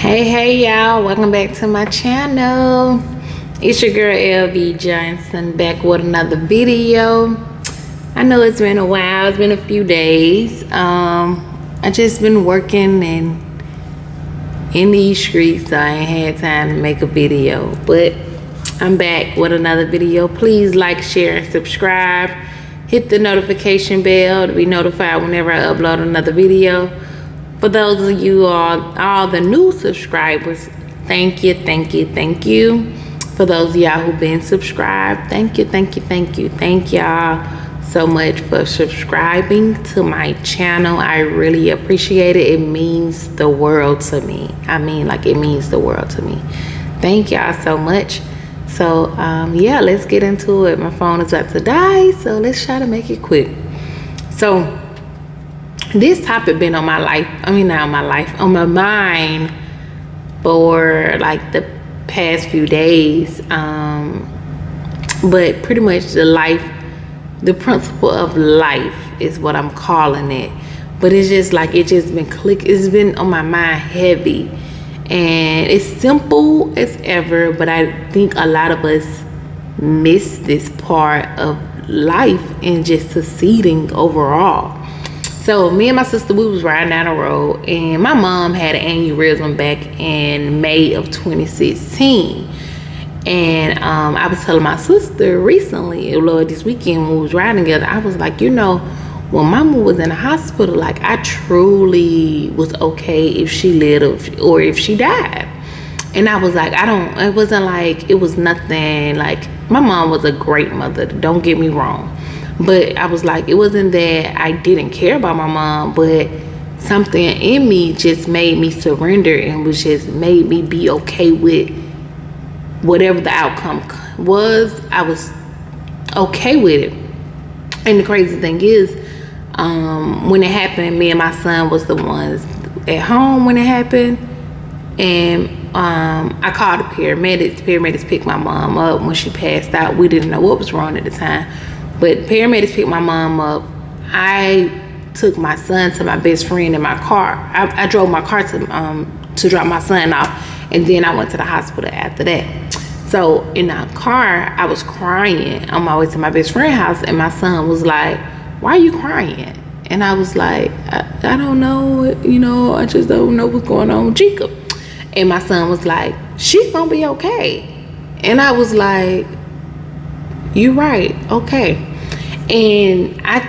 Hey y'all, welcome back to my channel. It's your girl LB Johnson back with another video. I know it's been a while, it's been a few days. I just been working and in these streets, so I ain't had time to make a video, but I'm back with another video. Please like, share, and subscribe. Hit the notification bell to be notified whenever I upload another video. For those of you all the new subscribers, thank you. For those of y'all who've been subscribed, thank you. Thank y'all so much for subscribing to my channel. I really appreciate it. It means the world to me. I mean, like, it means the world to me. Thank y'all so much. So yeah, let's get into it. My phone is about to die, so let's try to make it quick. So this topic been on my life, on my mind for like the past few days. But pretty much the principle of life is what I'm calling it. But it's just like, it's been on my mind heavy. And it's simple as ever, but I think a lot of us miss this part of life and just succeeding overall. So me and my sister, we was riding down the road, and my mom had an aneurysm back in May of 2016. And I was telling my sister recently, this weekend when we was riding together, I was like, when mama was in the hospital, like, I truly was okay if she lived or if she died. And I was like, it wasn't like, it was nothing, like, my mom was a great mother, don't get me wrong. But I was like, it wasn't that I didn't care about my mom, but something in me just made me surrender and was just made me be okay with whatever the outcome was. I was okay with it. And the crazy thing is, when it happened, me and my son was the ones at home when it happened. And I called the paramedics. The paramedics picked my mom up when she passed out. We didn't know what was wrong at the time. But paramedics picked my mom up. I took my son to my best friend in my car. I drove my car to drop my son off, and then I went to the hospital after that. So in the car, I was crying on my way to my best friend's house, and my son was like, "Why are you crying?" And I was like, I don't know, I just don't know what's going on with Jacob. And my son was like, "She's gonna be okay." And I was like, "You're right, okay." And I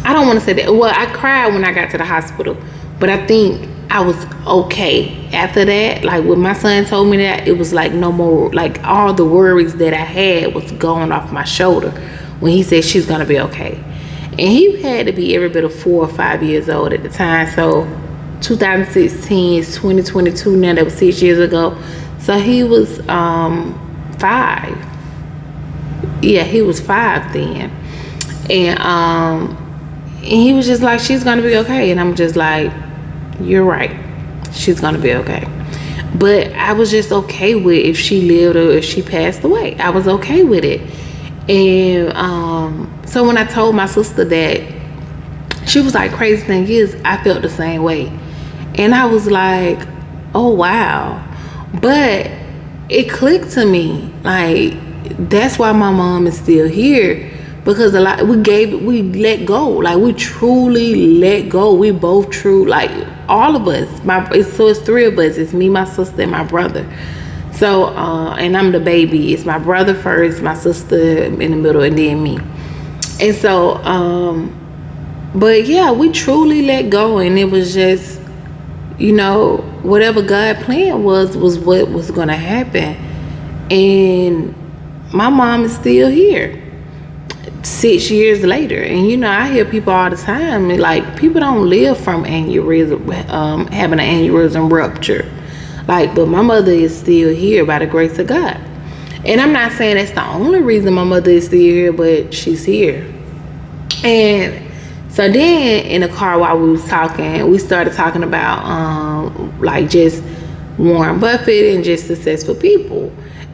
don't want to say that. Well, I cried when I got to the hospital, but I think I was okay after that. Like, when my son told me that, it was like no more, like, all the worries that I had was going off my shoulder when he said she's gonna be okay. And he had to be every bit of 4 or 5 years old at the time. So 2016 is 2022 now. That was 6 years ago. So he was 5. Yeah, he was 5 then. And he was just like, "She's gonna be okay." And I'm just like, "You're right, she's gonna be okay." But I was just okay with if she lived or if she passed away. I was okay with it. And so when I told my sister that, she was like, "Crazy thing is, I felt the same way." And I was like, "Oh wow." But it clicked to me, like, that's why my mom is still here, because we let go, like, we truly let go. We both like, all of us, so it's 3 of us. It's me, my sister, and my brother. So and I'm the baby. It's my brother first, my sister in the middle, and then me. And so but yeah, we truly let go, and it was just, whatever God planned was what was gonna happen. And my mom is still here 6 years later. And I hear people all the time, like, people don't live from aneurysm, having an aneurysm rupture. Like, but my mother is still here by the grace of God. And I'm not saying that's the only reason my mother is still here, but she's here. And so then in the car while we was talking, we started talking about like, just Warren Buffett and just successful people.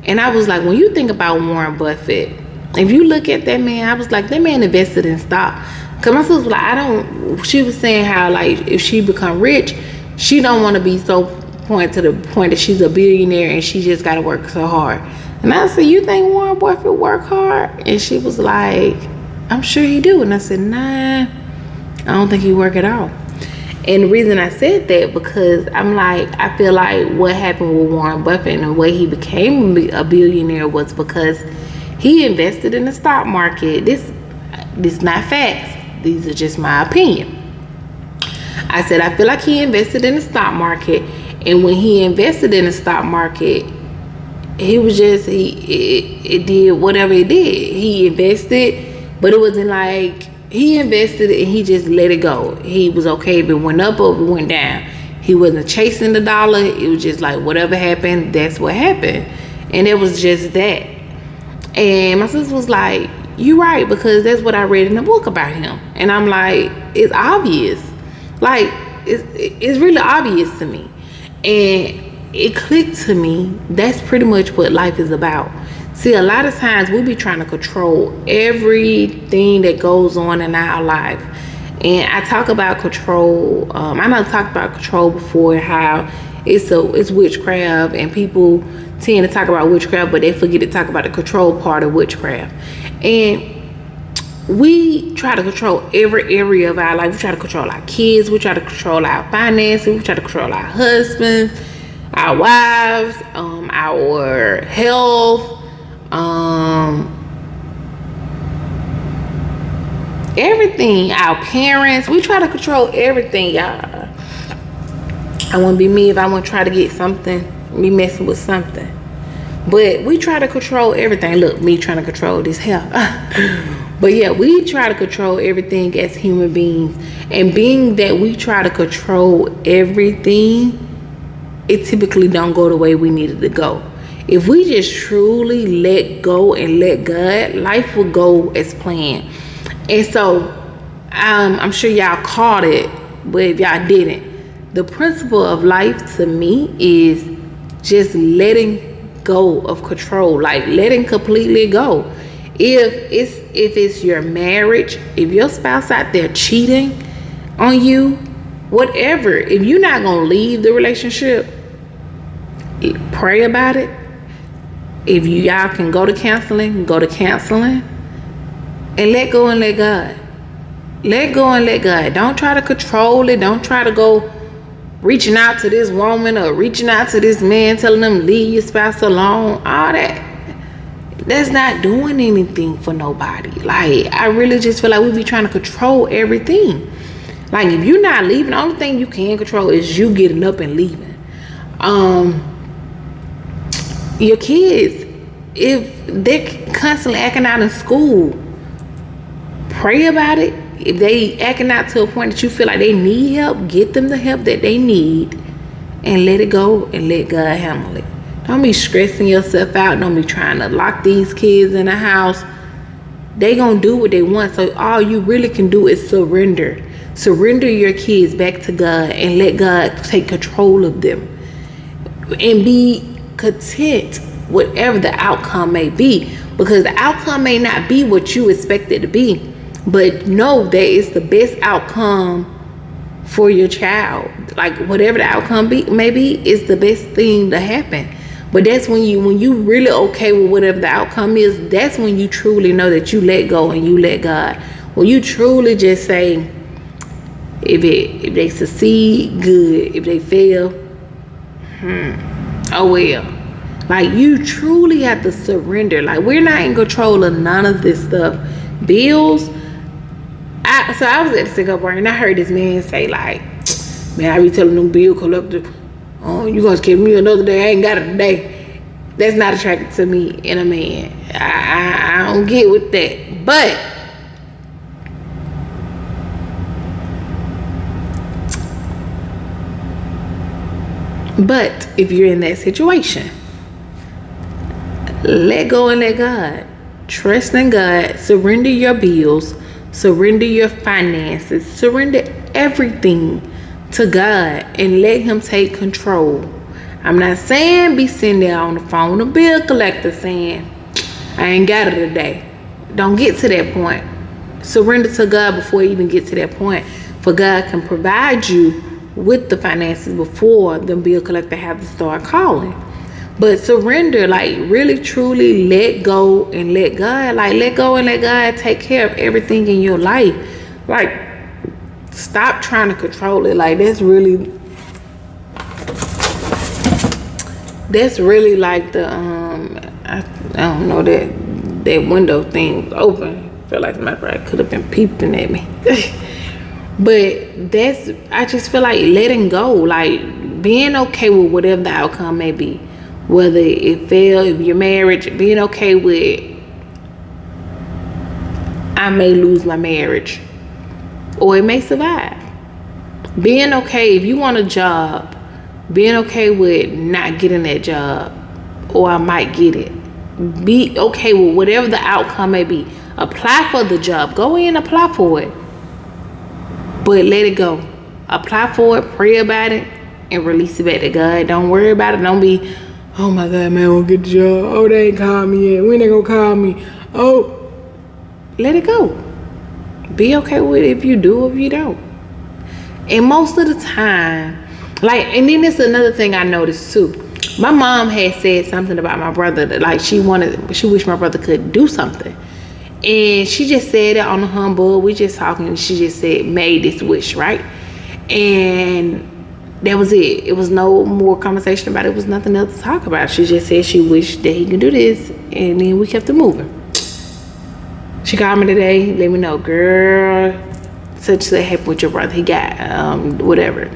And I was like, when you think about Warren Buffett, if you look at that man, I was like, that man invested in stock. Cause my sister was like, she was saying how like if she become rich, she don't want to be so to the point that she's a billionaire and she just got to work so hard. And I said, you think Warren Buffett work hard? And she was like, I'm sure he do. And I said, nah, I don't think he work at all. And the reason I said that, because I'm like, I feel like what happened with Warren Buffett and the way he became a billionaire was because he invested in the stock market. This not facts. These are just my opinion. I said, I feel like he invested in the stock market. And when he invested in the stock market, he was just, it did whatever it did. He invested, but it wasn't like, he invested and he just let it go. He was okay if it went up or if it went down. He wasn't chasing the dollar. It was just like whatever happened, that's what happened. And it was just that. And my sister was like, you right, because that's what I read in the book about him. And I'm like, it's obvious. Like, it's really obvious to me. And it clicked to me, that's pretty much what life is about. See, a lot of times we be trying to control everything that goes on in our life. And I talk about control. I know I talked about control before, how it's witchcraft, and people tend to talk about witchcraft, but they forget to talk about the control part of witchcraft. And we try to control every area of our life. We try to control our kids. We try to control our finances. We try to control our husbands, our wives, our health. Everything, our parents, we try to control everything, y'all. I wouldn't be me if I wouldn't try to get something, be messing with something. But we try to control everything. Look, me trying to control this health. But yeah, we try to control everything as human beings. And being that we try to control everything, it typically don't go the way we need it to go. If we just truly let go and let God, life will go as planned. And so I'm sure y'all caught it, but if y'all didn't, the principle of life to me is just letting go of control, like letting completely go. If it's your marriage, if your spouse out there cheating on you, whatever, if you're not gonna leave the relationship, pray about it. If y'all can go to counseling, go to counseling. And let go and let God. Let go and let God. Don't try to control it. Don't try to go reaching out to this woman or reaching out to this man, telling them leave your spouse alone. All that. That's not doing anything for nobody. Like, I really just feel like we be trying to control everything. Like, if you're not leaving, the only thing you can control is you getting up and leaving. Your kids, if they're constantly acting out in school, pray about it. If they acting out to a point that you feel like they need help, get them the help that they need and let it go and let God handle it. Don't be stressing yourself out. Don't be trying to lock these kids in the house. They gonna do what they want. So all you really can do is surrender. Surrender your kids back to God and let God take control of them. And be content whatever the outcome may be. Because the outcome may not be what you expect it to be. But know that it's the best outcome for your child. Like whatever the outcome may be, it's the best thing to happen. But that's when you really okay with whatever the outcome is, that's when you truly know that you let go and you let God. When you truly just say, if they succeed, good. If they fail, oh well. Like, you truly have to surrender. Like, we're not in control of none of this stuff. Bills. So I was at the cigar bar and I heard this man say, like, man, I be telling them bill collector, oh, you gonna give me another day? I ain't got it today. That's not attractive to me in a man. I don't get with that. But if you're in that situation, let go and let God. Trust in God. Surrender your bills. Surrender your finances. Surrender everything to God and let Him take control. I'm not saying be sitting there on the phone with a bill collector saying, I ain't got it today. Don't get to that point. surrender to God before you even get to that point. For God can provide you with the finances before the bill collector have to start calling. But surrender, like really truly let go and let God, like let go and let God take care of everything in your life. Like stop trying to control it. Like that's really like the I don't know, that window thing was open. I feel like my brother could have been peeping at me. But I just feel like letting go, like being okay with whatever the outcome may be. Whether it failed, if your marriage, being okay with, I may lose my marriage or it may survive. Being okay, if you want a job, being okay with not getting that job or I might get it. Be okay with whatever the outcome may be. Apply for the job. Go in, apply for it. But let it go. Apply for it, pray about it, and release it back to God. Don't worry about it. Don't be, oh my God, man, I won't get the job. Oh, they ain't called me yet. When they gonna call me? Oh, let it go. Be okay with it if you do or if you don't. And most of the time, like, and then there's another thing I noticed too. My mom had said something about my brother that like she wished my brother could do something. And she just said it on the humble. We just talking and she just said, made this wish, right? And that was it. It was no more conversation about it. It was nothing else to talk about. She just said she wished that he could do this, and then we kept it moving. She called me today, let me know, girl, such that happened with your brother. He got whatever.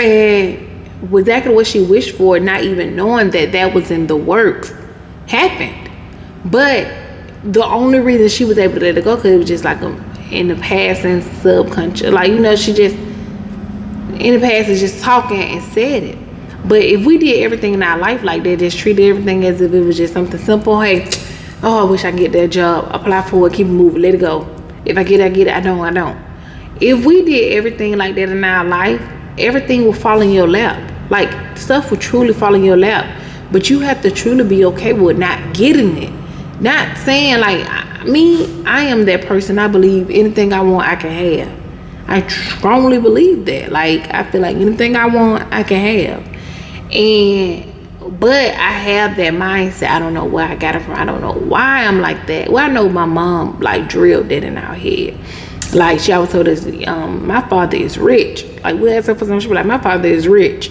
And exactly what she wished for, not even knowing that was in the works, happened. But the only reason she was able to let it go, because it was just like in the past and subconscious, like, you know, she just in the past is just talking and said it. But if we did everything in our life like that, just treated everything as if it was just something simple, hey, oh, I wish I could get that job, apply for it, keep it moving, let it go. If I get it, I get it. I don't. If we did everything like that in our life, everything will fall in your lap. Like, stuff will truly fall in your lap. But you have to truly be okay with not getting it. Not saying, like, I am that person. I believe anything I want, I can have. I strongly believe that. Like, I feel like anything I want, I can have. But I have that mindset. I don't know where I got it from. I don't know why I'm like that. Well, I know my mom, like, drilled that in our head. Like, she always told us, my father is rich. Like, we asked her for something, she be like, my father is rich.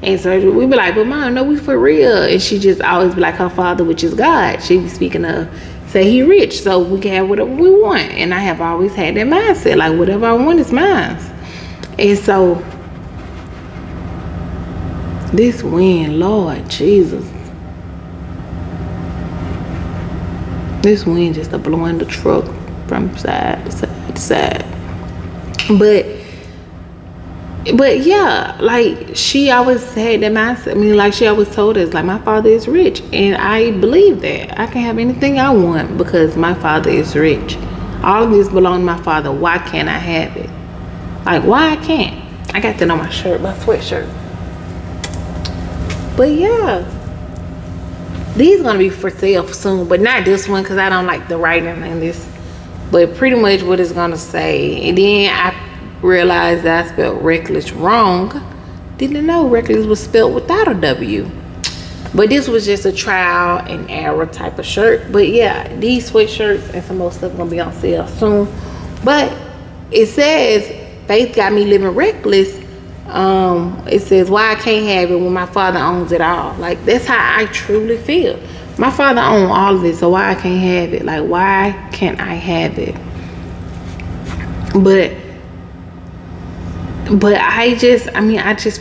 And so we be like, but mom, no, we for real. And she just always be like, her father, which is God. She be speaking of, say he rich, so we can have whatever we want. And I have always had that mindset, like, whatever I want is mine. And so this wind, Lord Jesus, this wind just a blowing the truck from side to side to side. But yeah, like, she always had that mindset. I mean, like, she always told us, like, my father is rich. And I believe that. I can have anything I want because my father is rich. All of this belongs to my father. Why can't I have it? Like, why I can't? I got that on my shirt, my sweatshirt. But yeah, these are going to be for sale soon. But not this one because I don't like the writing in this. But pretty much what it's going to say. And then I realized that I spelled reckless wrong. Didn't know reckless was spelled without a W. But this was just a trial and error type of shirt. But yeah, these sweatshirts and some more stuff gonna be on sale soon. But it says faith got me living reckless. It says why I can't have it when my father owns it all. Like, that's how I truly feel. My father owns all of it, so why I can't have it? Like, why can't I have it? But I just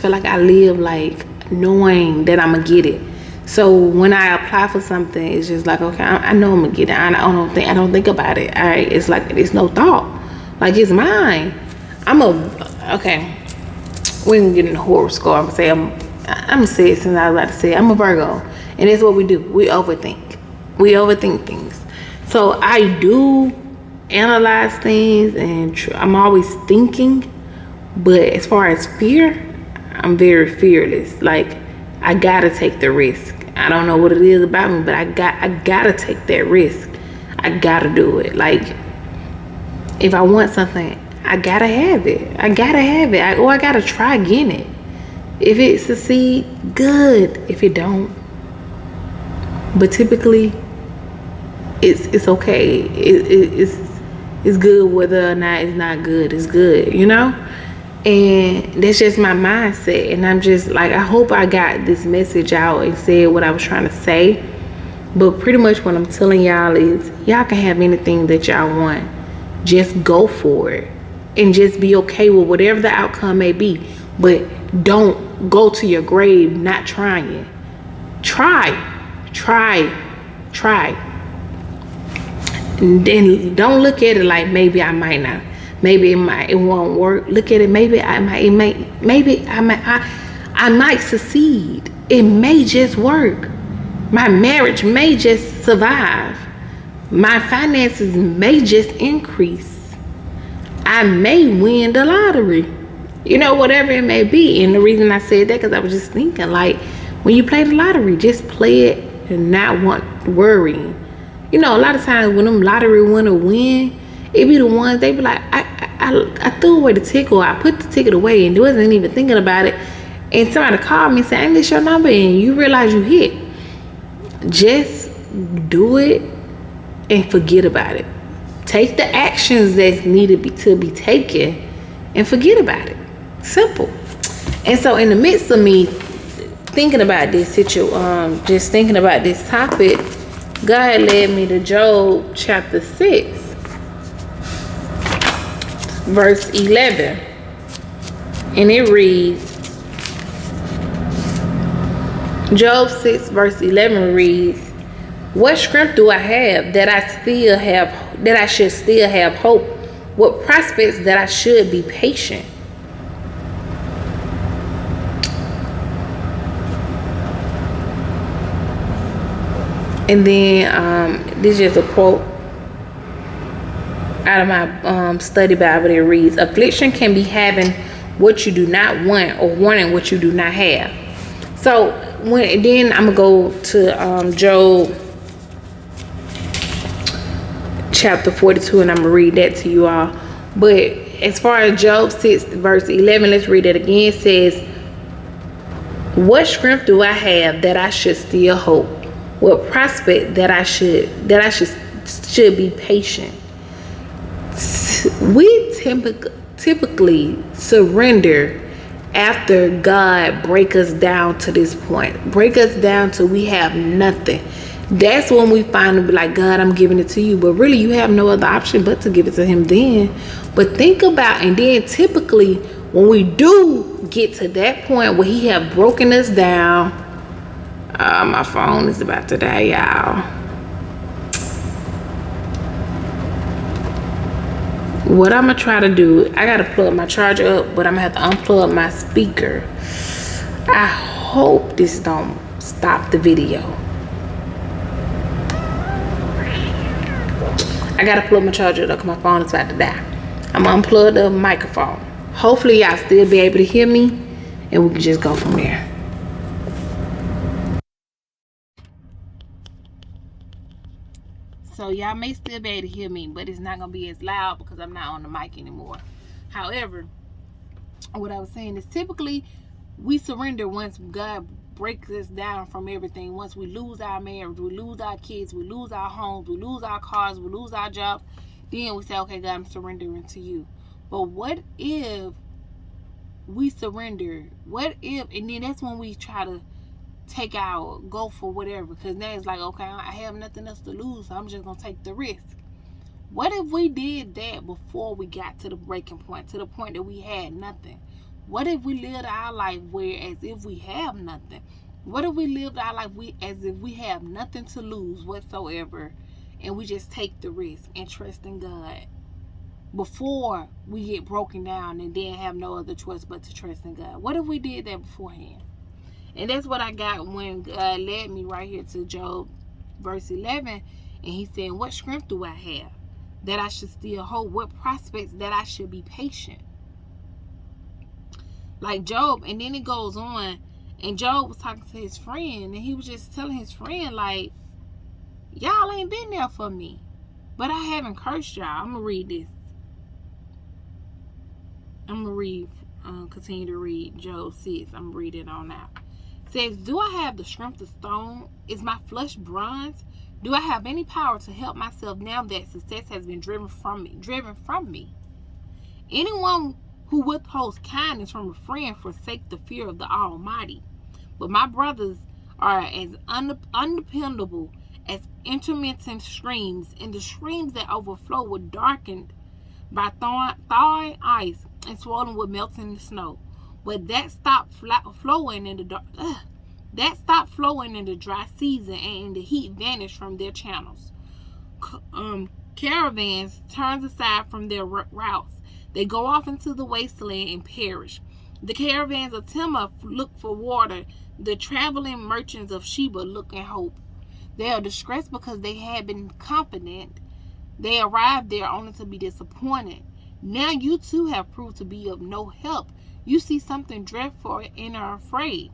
feel like I live like knowing that I'm gonna get it. So when I apply for something, it's just like, okay, I know I'm gonna get it. I don't think about it. All right, it's like it's no thought. Like, it's mine. Okay. We can get in the horoscope. I'm gonna say it since I was about to say it. I'm a Virgo, and that's what we do. We overthink. We overthink things. So I do analyze things, and I'm always thinking. But as far as fear, I'm very fearless. Like, I gotta take the risk. I don't know what it is about me, but I gotta take that risk. I gotta do it. Like, If I want something, I gotta have it. I gotta have it. Or I gotta try getting it. If it succeed, good. If it don't, but typically, it's okay. It's good whether or not it's not good. It's good, you know. And that's just my mindset. And I'm just like, I hope I got this message out and said what I was trying to say. But pretty much what I'm telling y'all is, y'all can have anything that y'all want. Just go for it. And just be okay with whatever the outcome may be. But don't go to your grave not trying. Try. And then don't look at it like maybe I might not. Maybe it won't work. Look at it. Maybe I might succeed. It may just work. My marriage may just survive. My finances may just increase. I may win the lottery. You know, whatever it may be. And the reason I said that, because I was just thinking, like, when you play the lottery, just play it and not worrying. You know, a lot of times when them lottery winners win, it be the ones, they be like, I threw away the ticket, or I put the ticket away and wasn't even thinking about it. And somebody called me and said, ain't this your number? And you realize you hit. Just do it and forget about it. Take the actions that needed to be taken and forget about it. Simple. And so in the midst of me thinking about this situation, just thinking about this topic, God led me to Job chapter 6, verse 11. And it reads, Job 6 verse 11 reads, what strength do I have that I should still have hope? What prospects that I should be patient? And then this is just a quote out of my study Bible that reads, affliction can be having what you do not want or wanting what you do not have. So then I'm gonna go to Job chapter 42, and I'm gonna read that to you all. But as far as Job 6 verse 11, let's read it again. It says, what strength do I have that I should still hope? What prospect that I should be patient? We typically surrender after God break us down to this point. Break us down till we have nothing. That's when we finally be like, God, I'm giving it to you. But really, you have no other option but to give it to him then. But think about, and then typically when we do get to that point where he have broken us down, my phone is about to die, y'all. What I'm gonna try to do, I gotta plug my charger up, but I'm gonna have to unplug my speaker. I hope this don't stop the video. I gotta plug my charger up because my phone is about to die. I'm gonna unplug the microphone. Hopefully y'all still be able to hear me, and we can just go from there. So y'all may still be able to hear me, but it's not gonna be as loud because I'm not on the mic anymore. However, what I was saying is typically we surrender once God breaks us down from everything. Once we lose our marriage, we lose our kids, we lose our homes, we lose our cars, we lose our jobs, then we say, okay, God, I'm surrendering to you. But what if we surrender? What if, and then that's when we try to go for whatever, because now it's like, okay, I have nothing else to lose, so I'm just gonna take the risk. What if we did that before we got to the breaking point, to the point that we had nothing? What if we lived our life as if we have nothing? What if we lived our life as if we have nothing to lose whatsoever, and we just take the risk and trust in God before we get broken down and then have no other choice but to trust in God? What if we did that beforehand? And that's what I got when God led me right here to Job verse 11. And he said, what strength do I have that I should still hope? What prospects that I should be patient? Like Job. And then it goes on. And Job was talking to his friend. And he was just telling his friend, like, y'all ain't been there for me. But I haven't cursed y'all. I'm going to read this. I'm going to read, continue to read Job 6. I'm reading on now. It says, do I have the strength of stone? Is my flesh bronze? Do I have any power to help myself now that success has been driven from me? Anyone who withholds kindness from a friend forsake the fear of the Almighty. But my brothers are as undependable as intermittent streams, and the streams that overflow were darkened by thawing ice and swollen with melting snow. But that stopped flowing in the dry season, and the heat vanished from their channels. Caravans turns aside from their routes. They go off into the wasteland and perish. The caravans of Timnah look for water. The traveling merchants of Sheba look and hope. They are distressed because they had been confident. They arrived there only to be disappointed. Now you too have proved to be of no help. You see something dreadful and are afraid.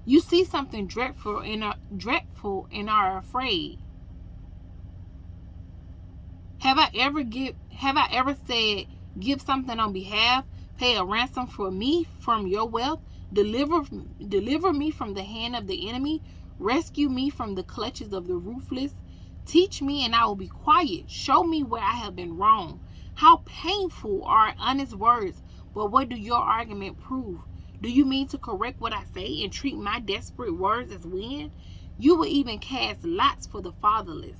You see something dreadful and are afraid. Have I ever said, give something on behalf, pay a ransom for me from your wealth, deliver me from the hand of the enemy, rescue me from the clutches of the ruthless? Teach me and I will be quiet. Show me where I have been wrong. How painful are honest words, but what do your argument prove? Do you mean to correct what I say and treat my desperate words as wind? You will even cast lots for the fatherless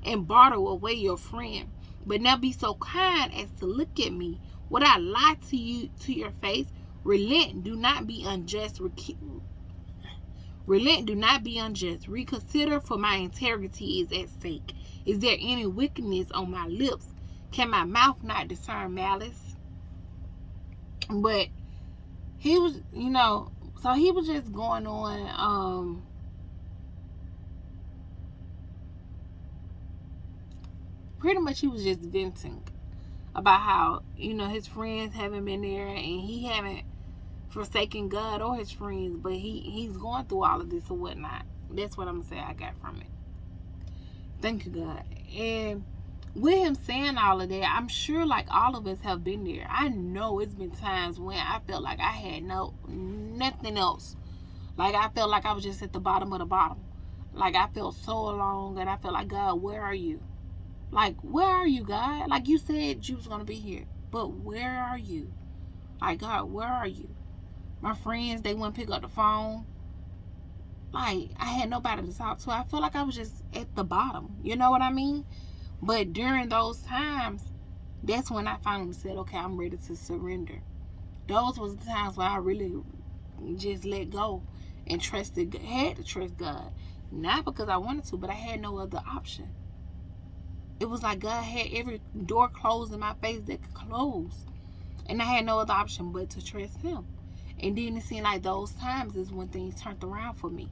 and barter away your friend. But now be so kind as to look at me. Would I lie to you to your face? Relent, do not be unjust. Relent, do not be unjust. Reconsider, for my integrity is at stake. Is there any wickedness on my lips? Can my mouth not discern malice? But he was, so he was just going on, pretty much he was just venting about how, his friends haven't been there and he haven't forsaken God or his friends, but he's going through all of this or whatnot. That's what I'm going to say I got from it. Thank you, God. And with him saying all of that, I'm sure like all of us have been there. I know it's been times when I felt like I had nothing else. Like I felt like I was just at the bottom of the bottom. Like I felt so alone, and I felt like, God, where are you? Like, where are you, God? Like you said you was going to be here, but where are you? Like, God, where are you? My friends, they wouldn't pick up the phone. Like, I had nobody to talk to. I felt like I was just at the bottom. You know what I mean? But during those times, that's when I finally said, okay, I'm ready to surrender. Those was the times when I really just let go and had to trust God. Not because I wanted to, but I had no other option. It was like God had every door closed in my face that could close. And I had no other option but to trust him. And then it seemed like those times is when things turned around for me.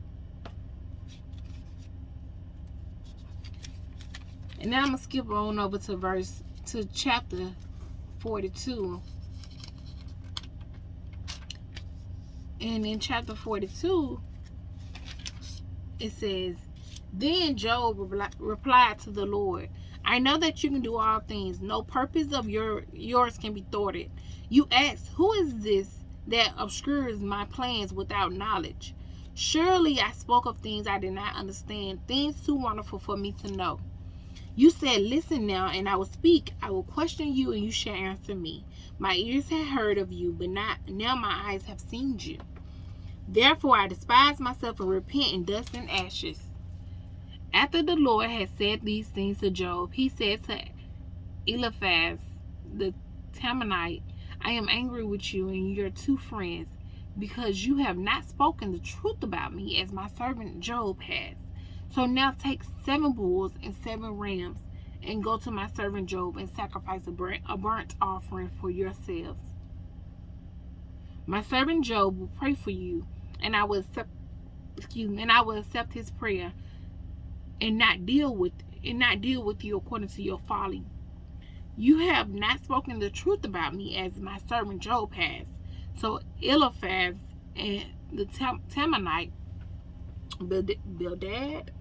And now I'm going to skip on over to chapter 42. And in chapter 42, it says, then Job replied to the Lord, I know that you can do all things. No purpose of yours can be thwarted. You ask, who is this that obscures my plans without knowledge? Surely I spoke of things I did not understand, things too wonderful for me to know. You said, listen now, and I will speak. I will question you, and you shall answer me. My ears have heard of you, but now my eyes have seen you. Therefore I despise myself and repent in dust and ashes. After the Lord had said these things to Job, he said to Eliphaz the Temanite, I am angry with you and your two friends, because you have not spoken the truth about me as my servant Job has. So now take 7 bulls and 7 rams, and go to my servant Job and sacrifice a burnt offering for yourselves. My servant Job will pray for you, and I will accept his prayer, and not deal with you according to your folly. You have not spoken the truth about me as my servant Job has. So Eliphaz and the Temanite, Bildad,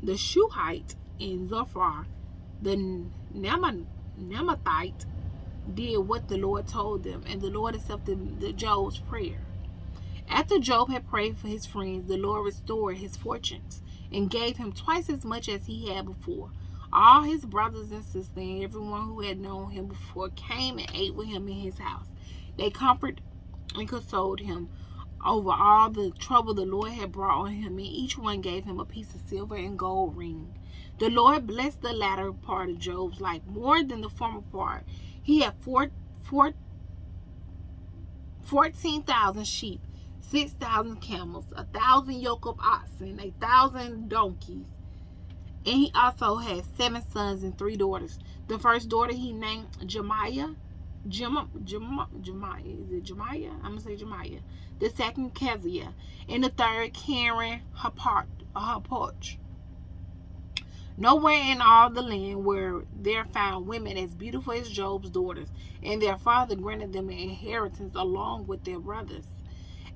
the Shuhite, and Zophar, the Namathite did what the Lord told them, and the Lord accepted Job's prayer. After Job had prayed for his friends, the Lord restored his fortunes and gave him twice as much as he had before. All his brothers and sisters and everyone who had known him before came and ate with him in his house. They comforted and consoled him over all the trouble the Lord had brought on him, and each one gave him a piece of silver and gold ring. The Lord blessed the latter part of Job's life more than the former part. He had 14,000 sheep, 6,000 camels, 1,000 yoke of oxen, 1,000 donkeys. And he also had 7 sons and 3 daughters. The first daughter he named Jemiah. Is it Jemiah? I'm going to say Jemiah. The second, Keziah. And the third, Karen Happoch. Nowhere in all the land were there found women as beautiful as Job's daughters, and their father granted them an inheritance along with their brothers.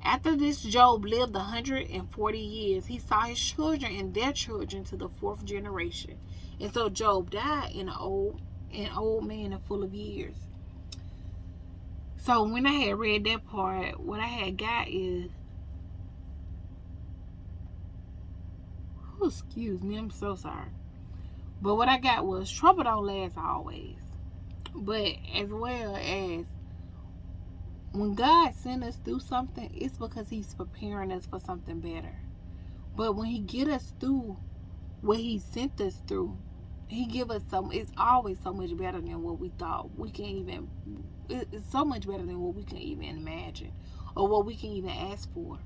After this, Job lived 140 years. He saw his children and their children to the 4th generation. And so Job died an old man and full of years. So when I had read that part, what I had got is, excuse me, I'm so sorry. But what I got was, trouble don't last always. But as well as, when God sent us through something, it's because he's preparing us for something better. But when he get us through what he sent us through, he give us it's always so much better than what we thought we can even. It's so much better than what we can even imagine or what we can even ask for.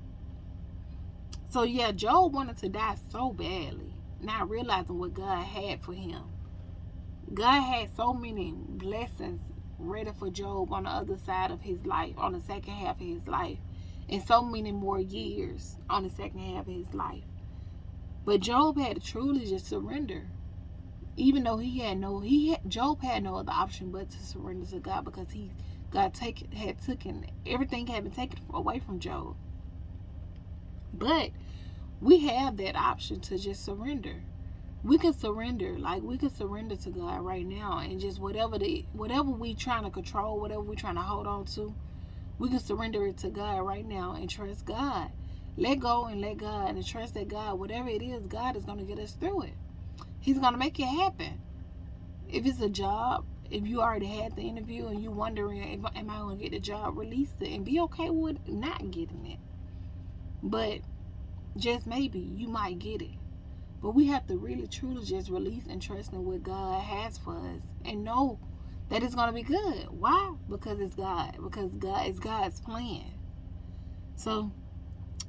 So yeah, Job wanted to die so badly, not realizing what God had for him. God had so many blessings ready for Job on the other side of his life, on the second half of his life, and so many more years on the second half of his life. But Job had to truly just surrender. Even though Job had no other option but to surrender to God, because everything had been taken away from Job. But we have that option to just surrender. We can surrender, we can surrender to God right now, and just whatever we trying to control, whatever we trying to hold on to, we can surrender it to God right now and trust God. Let go and let God, and trust that God, whatever it is, God is going to get us through it. He's going to make it happen. If it's a job, if you already had the interview and you wondering, am I going to get the job, release it and be okay with not getting it. But just maybe you might get it. But we have to really truly just release and trust in what God has for us and know that it's going to be good. Why? Because it's God. Because God is God's plan. So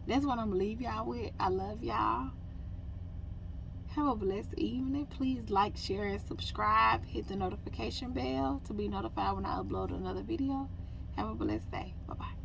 that's what I'm going to leave y'all with. I love y'all. Have a blessed evening. Please like, share, and subscribe. Hit the notification bell to be notified when I upload another video. Have a blessed day. Bye-bye.